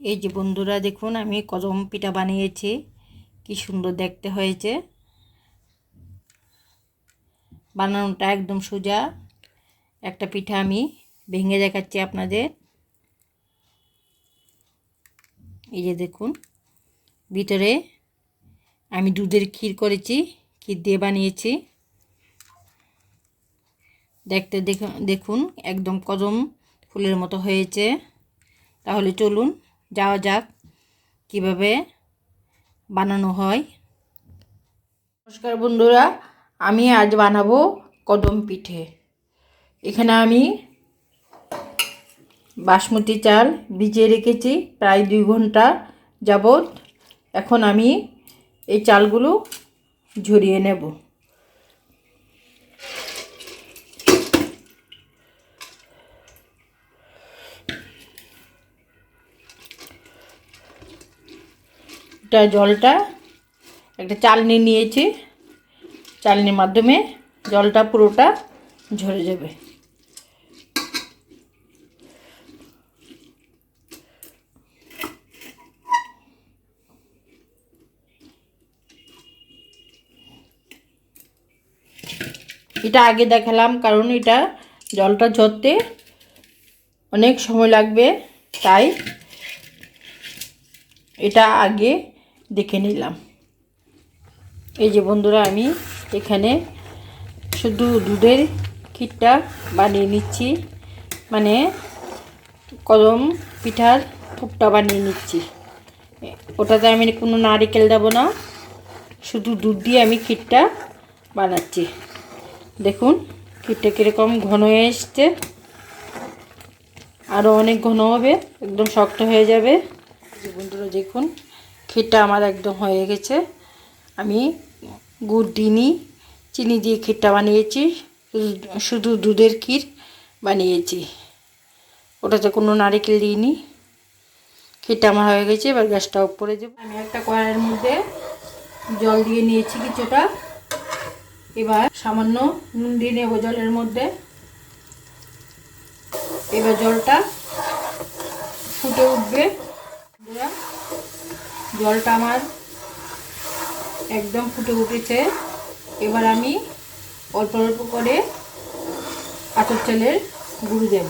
এই যে বন্ধুরা দেখুন, আমি কদম পিঠা বানিয়েছি। কি সুন্দর দেখতে হয়েছে। বানানোটা একদম সোজা। একটা পিঠা আমি ভেঙে দেখাচ্ছি আপনাদের। এই যে দেখুন, ভিতরে আমি দুধের ক্ষীর করেছি, ক্ষীর দিয়ে বানিয়েছি। দেখতে দেখুন একদম কদম ফুলের মতো হয়েছে। তাহলে চলুন যাওয়া যাক কিভাবে বানানো হয়। নমস্কার বন্ধুরা, আমি আজ বানাবো কদম পিঠে। এখানে আমি বাসমতি চাল ভিজিয়ে রেখেছি প্রায় 2 ঘন্টা যাবত। এখন আমি এই চালগুলো ঝরিয়ে নেব। এটা জলটা একটা চালনি নিয়েছি, চালনির মাধ্যমে জলটা পুরোটা ঝরে যাবে। এটা আগে দেখালাম কারণ এটা জলটা ঝরতে অনেক সময় লাগবে, তাই এটা আগে দেখে নিলাম। এই যে বন্ধুরা, আমি এখানে শুধু দুধের ক্ষীরটা বানিয়ে নিচ্ছি, মানে কদম পিঠার পুরটা বানিয়ে নিচ্ছি। ওটাতে আমি কোনো নারকেল দেবো না, শুধু দুধ দিয়ে আমি ক্ষীরটা বানাচ্ছি। দেখুন ক্ষীরটা কীরকম ঘন হয়ে এসছে, আরও অনেক ঘন হবে, একদম শক্ত হয়ে যাবে। বন্ধুরা দেখুন, ক্ষীরটা আমার একদম হয়ে গেছে। আমি গুড় দিইনি, চিনি দিয়ে ক্ষীরটা বানিয়েছি, শুধু দুধের ক্ষীর বানিয়েছি, ওটাতে কোনো নারকেল দিইনি। ক্ষীরটা আমার হয়ে গেছে, এবার গ্যাসটা অফ করে দেব। আমি একটা কড়াইয়ের মধ্যে জল দিয়ে নিয়েছি কিছুটা, এবার সামান্য নুন দিয়ে নেব জলের মধ্যে। এবার জলটা ফুটে উঠবে। জলটা আমার একদম ফুটে উঠেছে। এবার আমি অল্প অল্প করে আতপ চালের গুঁড়ো দেব।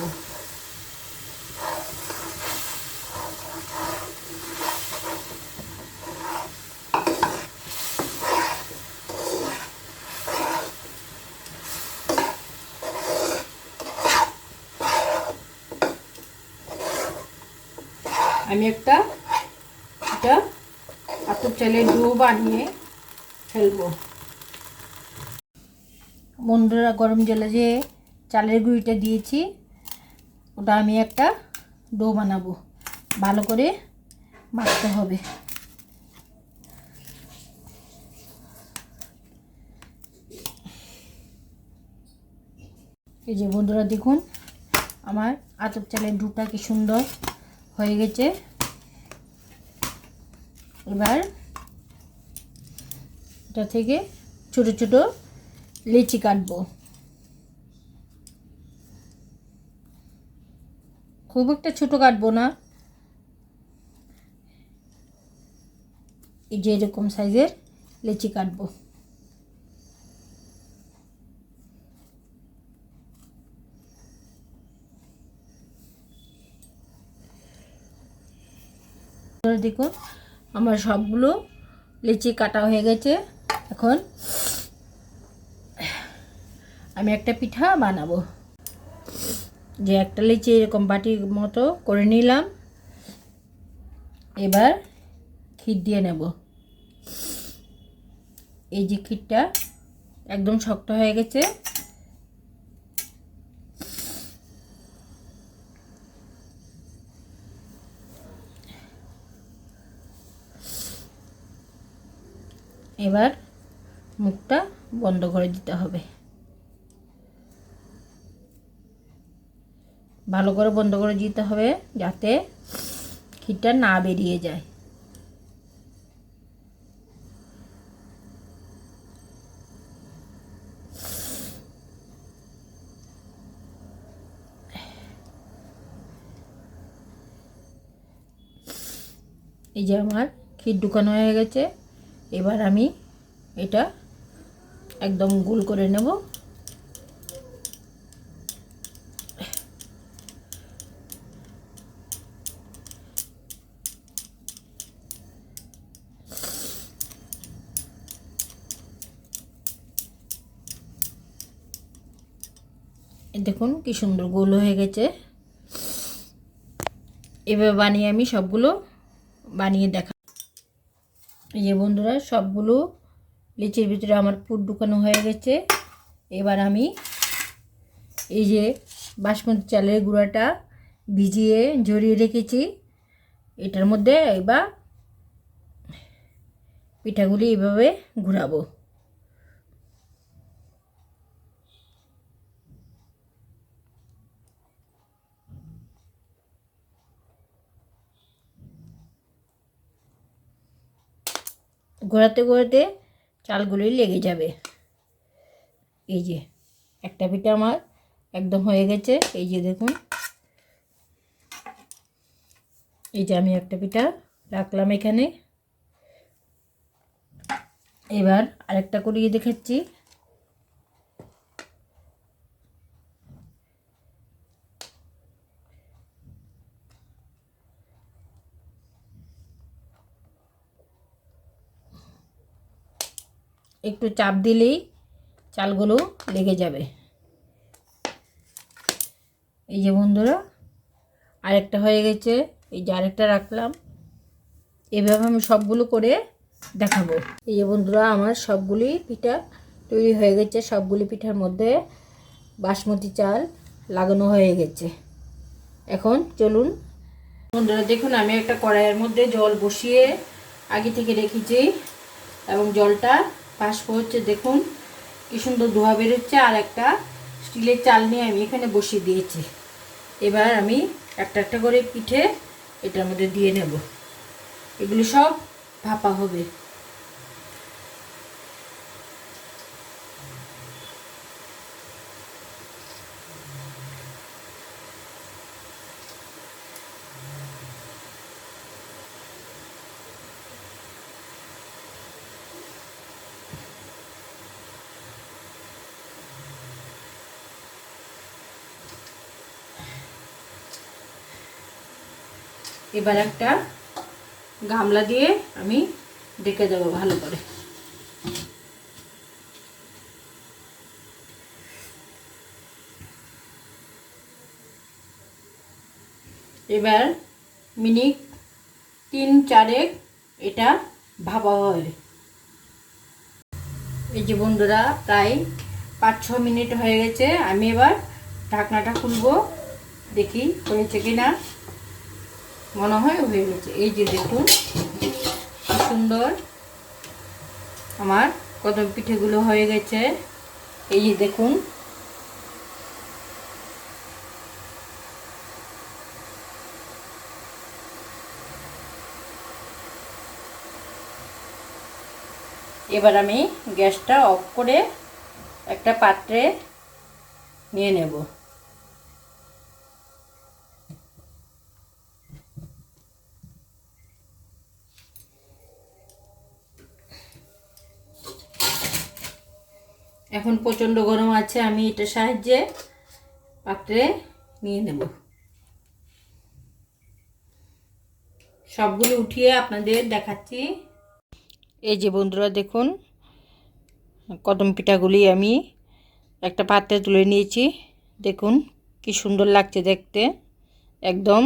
আমি এটা আতপ চালের ডো বানিয়ে ফেলবো। বন্ধুরা, গরম জলে যে চালের গুঁড়িটা দিয়েছি, ওটা আমি একটা ডো বানাবো। ভালো করে মাখতে হবে। এই যে বন্ধুরা দেখুন, আমার আতপ চালের ডোটা কি সুন্দর হয়ে গেছে। এবার এটা থেকে ছোট ছোট লেচি কাটবো। খুব একটা ছোট কাটবো না, এই যে এরকম সাইজের লেচি কাটবো। দেখুন আমার সবগুলো লেচি কাটা হয়ে গেছে। এখন আমি একটা পিঠা বানাবো। যে একটা লেচি এরকম বাটির মতো করে নিলাম। এবার ক্ষীর দিয়ে নেব। এই যে ক্ষীরটা একদম শক্ত হয়ে গেছে। এবার মুখটা বন্ধ করে দিতে হবে, ভালো করে বন্ধ করে দিতে হবে যাতে ক্ষীরটা না বেরিয়ে যায়। এই যে আমার ক্ষীর ঢুকানো হয়ে গেছে। এবার আমি এটা একদম গোল করে নেব। দেখুন কি সুন্দর গোল হয়ে গেছে। এভাবে বানিয়ে আমি সবগুলো বানিয়ে দেখা। এই যে বন্ধুরা, সবগুলো লিচির ভিতরে আমার পুর ঢুকানো হয়ে গেছে। এবার আমি এই যে বাসমতি চালের গুঁড়াটা ভিজিয়ে ঝরিয়ে রেখেছি, এটার মধ্যে এবার পিঠাগুলি এভাবে ঘোরাবো। ঘোরাতে ঘোরাতে চালগুলি লেগে যাবে। এই যে একটা পিঠা আমার একদম হয়ে গেছে। এই যে দেখুন, এই যে আমি একটা পিঠা রাখলাম এখানে। এবার আরেকটা করিয়ে দেখাচ্ছি। একটু চাপ দিলেই চালগুলো লেগে যাবে। এই যে বন্ধুরা, আরেকটা হয়ে গেছে। এই যে আরেকটা রাখলাম। এভাবে আমি সবগুলো করে দেখাবো। এই যে বন্ধুরা, আমার সবগুলি পিঠা তৈরি হয়ে গেছে। সবগুলি পিঠার মধ্যে বাসমতি চাল লাগানো হয়ে গেছে। এখন চলুন বন্ধুরা, দেখুন আমি একটা কড়াইয়ের মধ্যে জল বসিয়ে আগে থেকে রেখেছি এবং জলটা বাষ্প হচ্ছে। দেখুন কি সুন্দর ধোঁয়া বেরোচ্ছে। আর একটা স্টিলের চাল নিয়ে আমি এখানে বসিয়ে দিয়েছি। এবার আমি একটা একটা করে পিঠে এটার মধ্যে দিয়ে নেব। এগুলি সব ভাপা হবে। এবার একটা গামলা দিয়ে আমি ঢেকে দেবো ভালো করে। এবার মিনিট 3-4 এটা ভাপা হবে। এই যে বন্ধুরা, প্রায় 5-6 মিনিট হয়ে গেছে। আমি এবার ঢাকনাটা খুলবো, দেখি হয়েছে কিনা। মনে হয় হয়ে গেছে। এই যে দেখুন কি সুন্দর আমার কদম পিঠেগুলো হয়ে গেছে। এই যে দেখুন, এবার আমি গ্যাসটা অফ করে একটা পাত্রে নিয়ে নেব। এখন প্রচণ্ড গরম আছে, আমি এটার সাহায্যে পাত্রে নিয়ে নেব। সবগুলো উঠিয়ে আপনাদের দেখাচ্ছি। এই যে বন্ধুরা, দেখুন কদম পিঠাগুলি আমি একটা পাত্রে তুলে নিয়েছি। দেখুন কি সুন্দর লাগছে দেখতে, একদম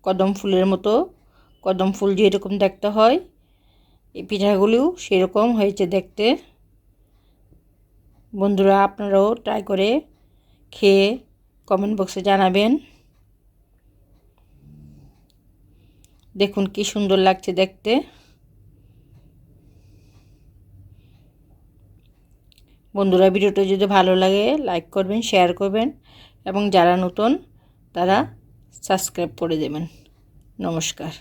কদম ফুলের মতো। কদম ফুল যেরকম দেখতে হয়, এই পিঠাগুলিও সেরকম হয়েছে দেখতে। বন্ধুরা, আপনারাও ট্রাই করে খেয়ে কমেন্ট বক্সে জানাবেন। দেখুন কি সুন্দর লাগছে দেখতে। বন্ধুরা, ভিডিওটা যদি ভালো লাগে লাইক করবেন, শেয়ার করবেন এবং যারা নতুন তারা সাবস্ক্রাইব করে দেবেন। নমস্কার।